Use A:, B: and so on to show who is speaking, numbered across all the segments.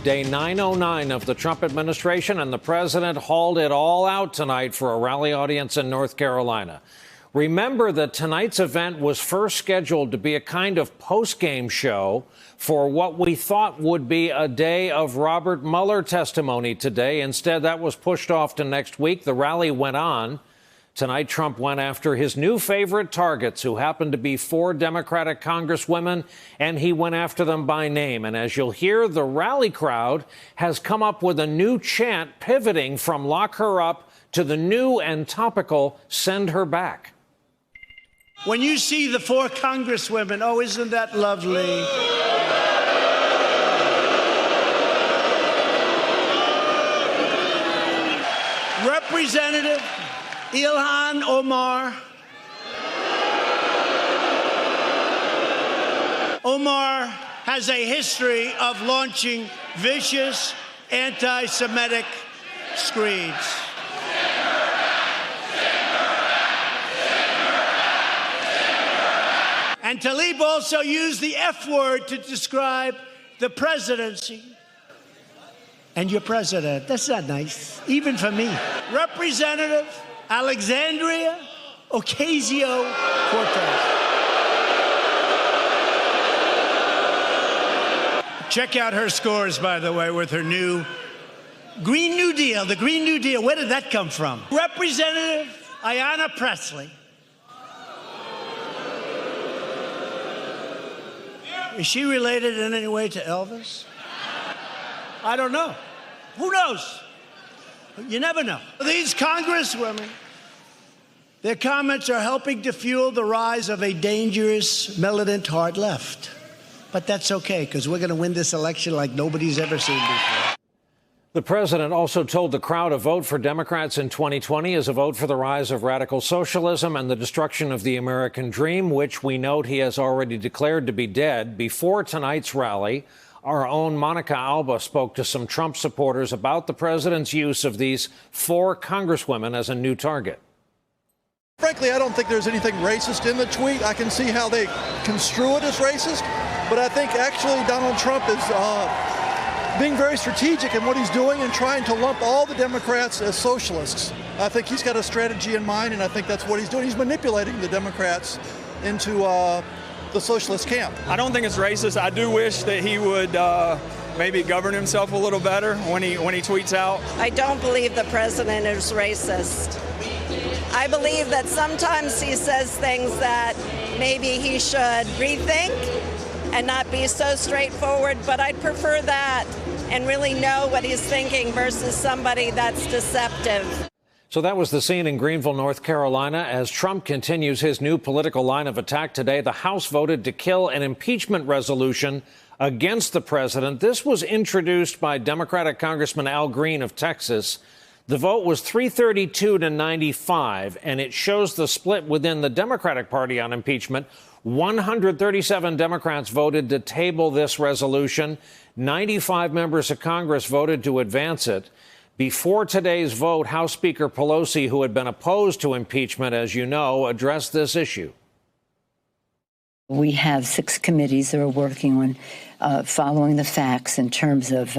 A: day 909 of the Trump administration, and the president hauled it all out tonight for a rally audience in North Carolina. Remember that tonight's event was first scheduled to be a kind of post-game show for what we thought would be a day of Robert Mueller testimony today. Instead, that was pushed off to next week. The rally went on. Tonight, Trump went after his new favorite targets, who happened to be 4 Democratic congresswomen, and he went after them by name. And as you'll hear, the rally crowd has come up with a new chant pivoting from "lock her up" to the new and topical "send her back."
B: When you see the 4 congresswomen, oh, isn't that lovely? Representative Ilhan Omar. Omar has a history of launching vicious anti-Semitic screeds. And Tlaib also used the F word to describe the presidency. And your president. That's not nice, even for me. Representative Alexandria Ocasio-Cortez. Check out her scores, by the way, with her new Green New Deal. The Green New Deal, where did that come from? Representative Ayanna Pressley. Is she related in any way to Elvis? I don't know. Who knows? You never know. These congresswomen, their comments are helping to fuel the rise of a dangerous, militant hard left. But that's okay, because we're going to win this election like nobody's ever seen before.
A: The president also told the crowd a vote for Democrats in 2020 is a vote for the rise of radical socialism and the destruction of the American dream, which we note he has already declared to be dead. Before tonight's rally, our own Monica Alba spoke to some Trump supporters about the president's use of these 4 congresswomen as a new target.
C: Frankly, I don't think there's anything racist in the tweet. I can see how they construe it as racist, but I think actually Donald Trump is being very strategic in what he's doing and trying to lump all the Democrats as socialists. I think he's got a strategy in mind, and I think that's what he's doing. He's manipulating the Democrats into the socialist camp.
D: I don't think it's racist. I do wish that he would maybe govern himself a little better when he tweets out.
E: I don't believe the president is racist. I believe that sometimes he says things that maybe he should rethink and not be so straightforward, but I'd prefer that and really know what he's thinking versus somebody that's deceptive.
A: So that was the scene in Greenville, North Carolina. As Trump continues his new political line of attack today, the House voted to kill an impeachment resolution against the president. This was introduced by Democratic Congressman Al Green of Texas. The vote was 332 to 95, and it shows the split within the Democratic Party on impeachment. 137 Democrats voted to table this resolution. 95 members of Congress voted to advance it. Before today's vote, House Speaker Pelosi, who had been opposed to impeachment, as you know, addressed this issue.
F: We have 6 committees that are working on following the facts in terms of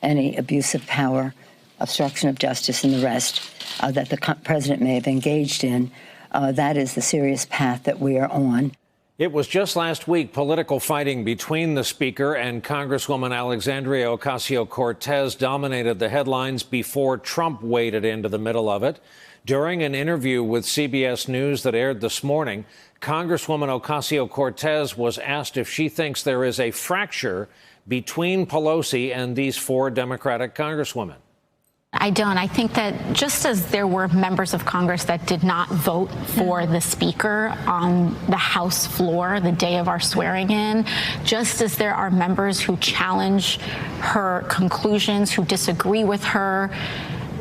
F: any abuse of power, obstruction of justice, and the rest that the president may have engaged in. That is the serious path that we are on.
A: It was just last week political fighting between the Speaker and Congresswoman Alexandria Ocasio-Cortez dominated the headlines before Trump waded into the middle of it. During an interview with CBS News that aired this morning, Congresswoman Ocasio-Cortez was asked if she thinks there is a fracture between Pelosi and these 4 Democratic congresswomen.
G: I don't. I think that just as there were members of Congress that did not vote for the Speaker on the House floor the day of our swearing in, just as there are members who challenge her conclusions, who disagree with her,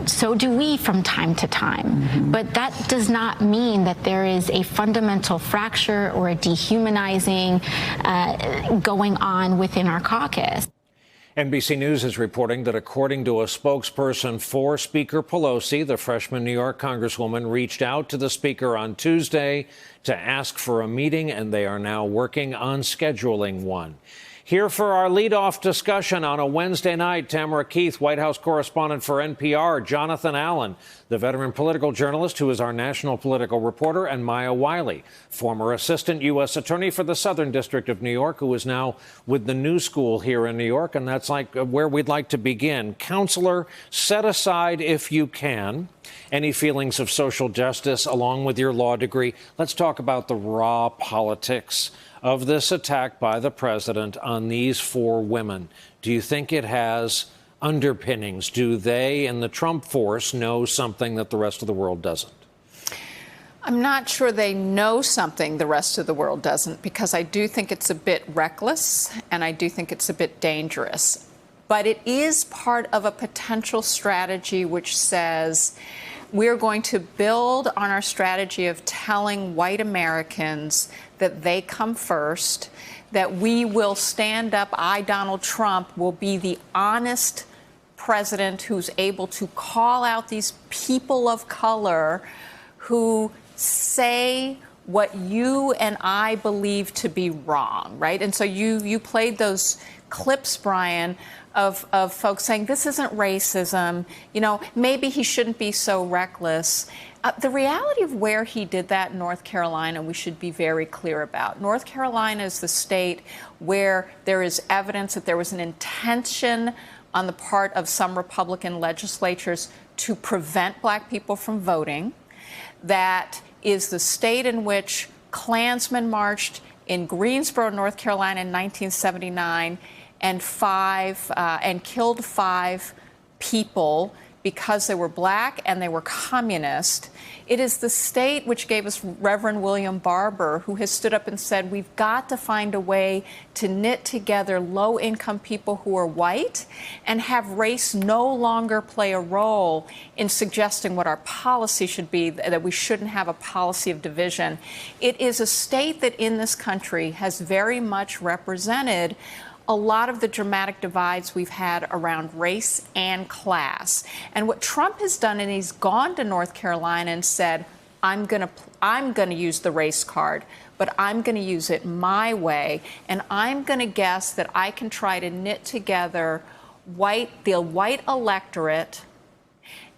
G: so do we from time to time. But that does not mean that there is a fundamental fracture or a dehumanizing going on within our caucus.
A: NBC News is reporting that according to a spokesperson for Speaker Pelosi, the freshman New York congresswoman reached out to the Speaker on Tuesday to ask for a meeting, and they are now working on scheduling one. Here for our leadoff discussion on a Wednesday night, Tamara Keith, White House correspondent for NPR, Jonathan Allen, the veteran political journalist who is our national political reporter, and Maya Wiley, former assistant U.S. attorney for the Southern District of New York, who is now with the New School here in New York. And that's where we'd like to begin. Counselor, set aside, if you can, any feelings of social justice along with your law degree. Let's talk about the raw politics of this attack by the president on these four women. Do you think it has underpinnings? Do they and the Trump force know something that the rest of the world doesn't?
H: I'm not sure they know something the rest of the world doesn't, because I do think it's a bit reckless and I do think it's a bit dangerous. But it is part of a potential strategy which says we're going to build on our strategy of telling white Americans that they come first, that we will stand up. I, Donald Trump, will be the honest president who's able to call out these people of color who say what you and I believe to be wrong, right? And so you played those clips, Brian, of folks saying this isn't racism, maybe he shouldn't be so reckless. The reality of where he did that in North Carolina, we should be very clear about. North Carolina is the state where there is evidence that there was an intention on the part of some Republican legislatures to prevent black people from voting. That is the state in which Klansmen marched in Greensboro, North Carolina in 1979 and killed 5 people because they were black and they were communist. It is the state which gave us Reverend William Barber, who has stood up and said we've got to find a way to knit together low-income people who are white and have race no longer play a role in suggesting what our policy should be, that we shouldn't have a policy of division. It is a state that in this country has very much represented a lot of the dramatic divides we've had around race and class. And what Trump has done, and he's gone to North Carolina and said, I'm going to use the race card, but I'm going to use it my way. And I'm going to guess that I can try to knit together the white electorate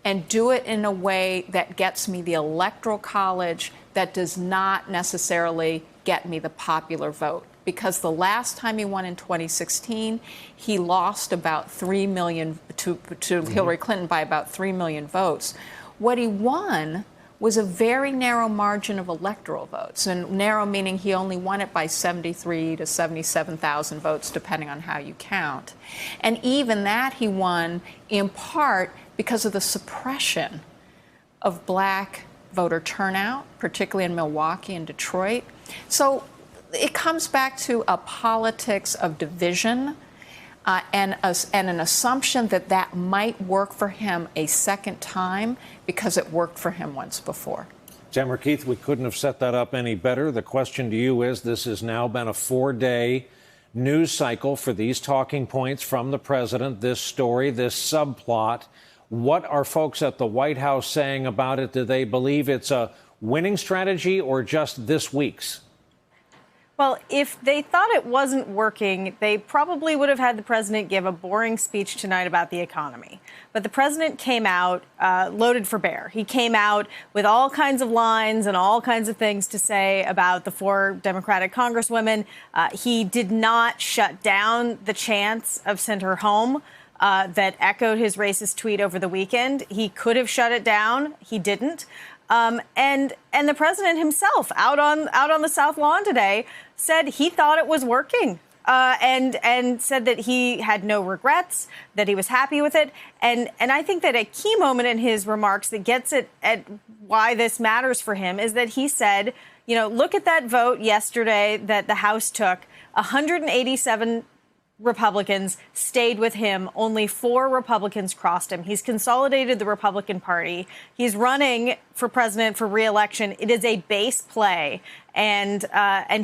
H: and do it in a way that gets me the electoral college that does not necessarily get me the popular vote. Because the last time he won in 2016, he lost about 3 million to Hillary Clinton by about 3 million votes. What he won was a very narrow margin of electoral votes, and narrow meaning he only won it by 73 to 77,000 votes, depending on how you count. And even that he won in part because of the suppression of black voter turnout, particularly in Milwaukee and Detroit. So it comes back to a politics of division and an assumption that that might work for him a second time because it worked for him once before.
A: Tamara Keith, we couldn't have set that up any better. The question to you is, this has now been a 4-day news cycle for these talking points from the president, this story, this subplot. What are folks at the White House saying about it? Do they believe it's a winning strategy or just this week's?
I: Well, if they thought it wasn't working, they probably would have had the president give a boring speech tonight about the economy. But the president came out loaded for bear. He came out with all kinds of lines and all kinds of things to say about the 4 Democratic congresswomen. He did not shut down the chants of send her home that echoed his racist tweet over the weekend. He could have shut it down. He didn't. And the president himself out on the South Lawn today said he thought it was working and said that he had no regrets, that he was happy with it. And I think that a key moment in his remarks that gets at why this matters for him is that he said, look at that vote yesterday that the House took. 187 Republicans stayed with him. Only 4 Republicans crossed him. He's consolidated the Republican Party. He's running for president for re-election. It is a base play. And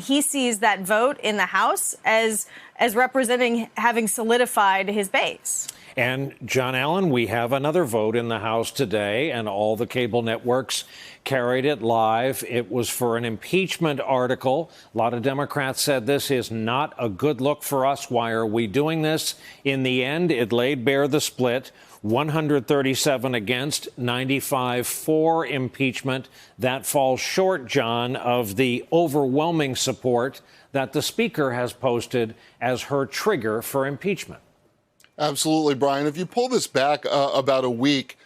I: he sees that vote in the House as representing having solidified his base.
A: And John Allen, we have another vote in the House today, and all the cable networks carried it live. It was for an impeachment article. A lot of Democrats said this is not a good look for us. Why are we doing this? In the end, it laid bare the split. 137 against, 95 for impeachment. That falls short, John, of the overwhelming support that the Speaker has posted as her trigger for impeachment.
J: Absolutely, Brian. If you pull this back about a week,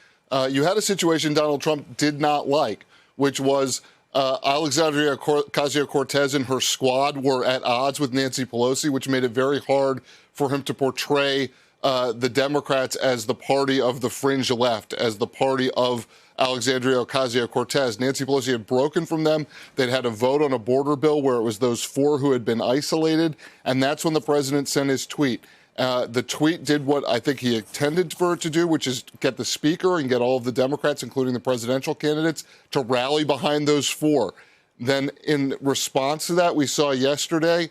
J: you had a situation Donald Trump did not like, which was Alexandria Ocasio-Cortez and her squad were at odds with Nancy Pelosi, which made it very hard for him to portray the Democrats as the party of the fringe left, as the party of Alexandria Ocasio-Cortez. Nancy Pelosi had broken from them. They'd had a vote on a border bill where it was those four who had been isolated, and that's when the president sent his tweet. The tweet did what I think he intended for it to do, which is get the Speaker and get all of the Democrats, including the presidential candidates, to rally behind those four. Then in response to that, we saw yesterday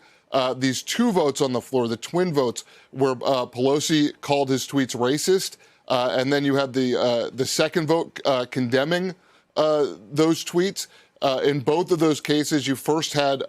J: these two votes on the floor, the twin votes, where Pelosi called his tweets racist. And then you had the second vote condemning those tweets. In both of those cases, you first had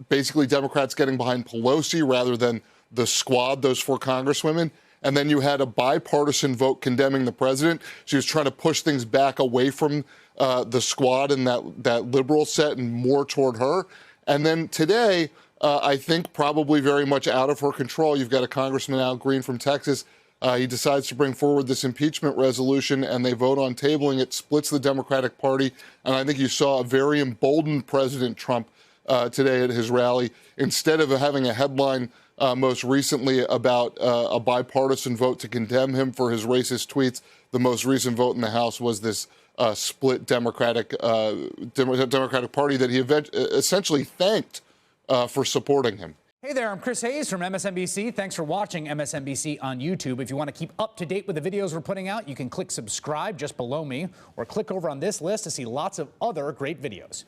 J: basically Democrats getting behind Pelosi rather than the squad, those four congresswomen. And then you had a bipartisan vote condemning the president. She was trying to push things back away from the squad and that liberal set and more toward her. And then today, I think probably very much out of her control, you've got a Congressman Al Green from Texas. He decides to bring forward this impeachment resolution, and they vote on tabling it, splits the Democratic Party. And I think you saw a very emboldened President Trump today at his rally. Instead of having a headline most recently about a bipartisan vote to condemn him for his racist tweets, the most recent vote in the House was this split Democratic Party that he essentially thanked for supporting him.
K: Hey there, I'm Chris Hayes from MSNBC. Thanks for watching MSNBC on YouTube. If you want to keep up to date with the videos we're putting out, you can click subscribe just below me or click over on this list to see lots of other great videos.